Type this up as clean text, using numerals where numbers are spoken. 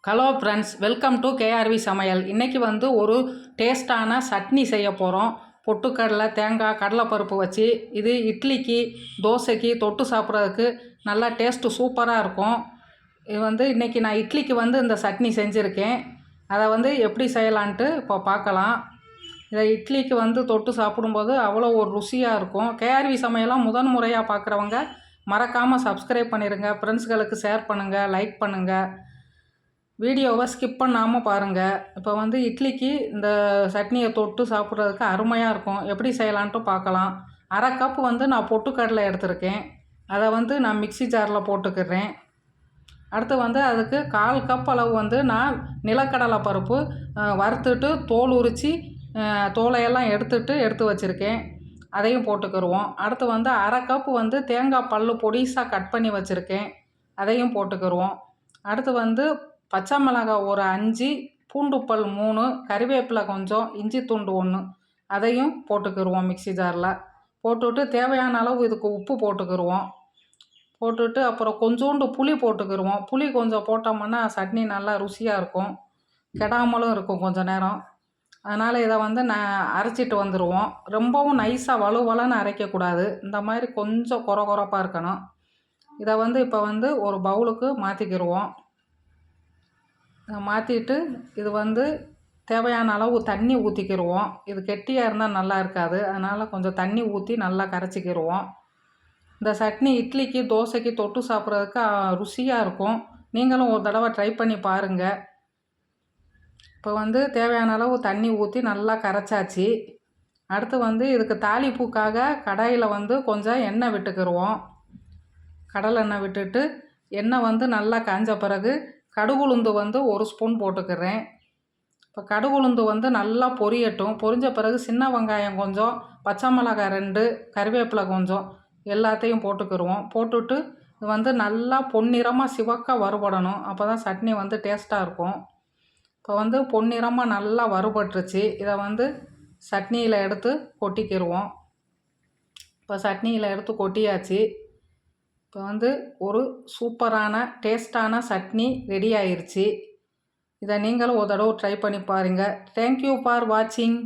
Hello friends, welcome to KRV சமையல். இன்றைக்கி வந்து ஒரு டேஸ்டான சட்னி செய்ய போகிறோம். பொட்டுக்கடலை, தேங்காய், கடலைப்பருப்பு வச்சு. இது இட்லிக்கு, தோசைக்கு தொட்டு சாப்பிட்றதுக்கு நல்லா டேஸ்ட்டு சூப்பராக இருக்கும். இது வந்து இன்றைக்கி நான் இட்லிக்கு வந்து இந்த சட்னி செஞ்சுருக்கேன். அதை வந்து எப்படி செய்யலான்ட்டு இப்போ பார்க்கலாம். இதை இட்லிக்கு வந்து தொட்டு சாப்பிடும்போது அவ்வளோ ஒரு ருசியாக இருக்கும். கேஆர்வி சமையலாம் முதன் முறையாக பார்க்குறவங்க மறக்காமல் சப்ஸ்கிரைப் பண்ணிடுங்க. ஃப்ரெண்ட்ஸ்களுக்கு ஷேர் பண்ணுங்கள், லைக் பண்ணுங்கள். வீடியோவை ஸ்கிப் பண்ணாமல் பாருங்கள். இப்போ வந்து இட்லிக்கு இந்த சட்னியை தொட்டு சாப்பிட்றதுக்கு அருமையாக இருக்கும். எப்படி செய்யலான்ட்டு பார்க்கலாம். அரை கப் வந்து நான் பொட்டுக்கடலை எடுத்திருக்கேன். அதை வந்து நான் மிக்ஸி ஜாரில் போட்டுக்கிறேன். அடுத்து வந்து அதுக்கு 1/4 கப் அளவு வந்து நான் நிலக்கடலை பருப்பு வறுத்துட்டு தோல் உரித்து தோலையெல்லாம் எடுத்து வச்சுருக்கேன். அதையும் போட்டுக்கிடுவோம். அடுத்து வந்து அரை கப் வந்து தேங்காய் பல் பொடிசாக கட் பண்ணி வச்சுருக்கேன். அதையும் போட்டுக்கிடுவோம். அடுத்து வந்து பச்சை மிளகாய் ஒரு 5, பூண்டு பல் 3, கறிவேப்பிலை கொஞ்சம், இஞ்சி துண்டு 1 அதையும் போட்டுக்கிடுவோம் மிக்ஸி ஜாரில். போட்டுவிட்டு தேவையான அளவு இதுக்கு உப்பு போட்டுக்கிடுவோம். போட்டுவிட்டு அப்புறம் கொஞ்சோண்டு புளி போட்டுக்கிடுவோம். புளி கொஞ்சம் போட்டோம்னா சட்னி நல்லா ருசியாக இருக்கும், கெடாமலும் இருக்கும் கொஞ்சம் நேரம். அதனால் இதை வந்து நான் அரைச்சிட்டு வந்துடுவோம். ரொம்பவும் நைஸாக வலுவலன்னு அரைக்கக்கூடாது. இந்த மாதிரி கொஞ்சம் கொரகொரப்பாக இருக்கணும். இதை வந்து இப்போ வந்து ஒரு பவுலுக்கு மாற்றிக்கிடுவோம். மாற்றிட்டு இது வந்து தேவையான அளவு தண்ணி ஊற்றிக்கிடுவோம். இது கெட்டியாக இருந்தால் நல்லா இருக்காது. அதனால் கொஞ்சம் தண்ணி ஊற்றி நல்லா கரைச்சிக்கிடுவோம். இந்த சட்னி இட்லிக்கு, தோசைக்கு தொட்டு சாப்பிட்றதுக்கு ருசியாக இருக்கும். நீங்களும் ஒரு தடவை ட்ரை பண்ணி பாருங்கள். இப்போ வந்து தேவையான அளவு தண்ணி ஊற்றி நல்லா கரைச்சாச்சு. அடுத்து வந்து இதுக்கு தாளிப்புக்காக கடாயில் வந்து கொஞ்சம் எண்ணெய் விட்டுக்கிடுவோம். கடலை எண்ணெய் விட்டுட்டு எண்ணெய் வந்து நல்லா காஞ்ச பிறகு கடுகுளுந்து வந்து 1 ஸ்பூன் போட்டுக்கிறேன். இப்போ கடுகுளுந்து வந்து நல்லா பொரியட்டும். பொரிஞ்ச பிறகு சின்ன வெங்காயம் கொஞ்சம், பச்சை மிளகாய் 2, கறிவேப்பிலை கொஞ்சம் எல்லாத்தையும் போட்டுக்கிடுவோம். போட்டுவிட்டு இது வந்து நல்லா பொன்னிறமாக சிவக்க வறுபடணும். அப்போ தான் சட்னி வந்து டேஸ்ட்டாக இருக்கும். இப்போ வந்து பொன்னிறமாக நல்லா வறுபட்டுருச்சு. இதை வந்து சட்னியில் எடுத்து கொட்டிக்கிடுவோம். இப்போ சட்னியில் எடுத்து கொட்டியாச்சு. இப்போ வந்து ஒரு சூப்பரான டேஸ்டான சட்னி ரெடி ஆயிடுச்சு. இதை நீங்களும் ஒரு தடவை ட்ரை பண்ணி பாருங்கள். தேங்க்யூ ஃபார் வாட்சிங்.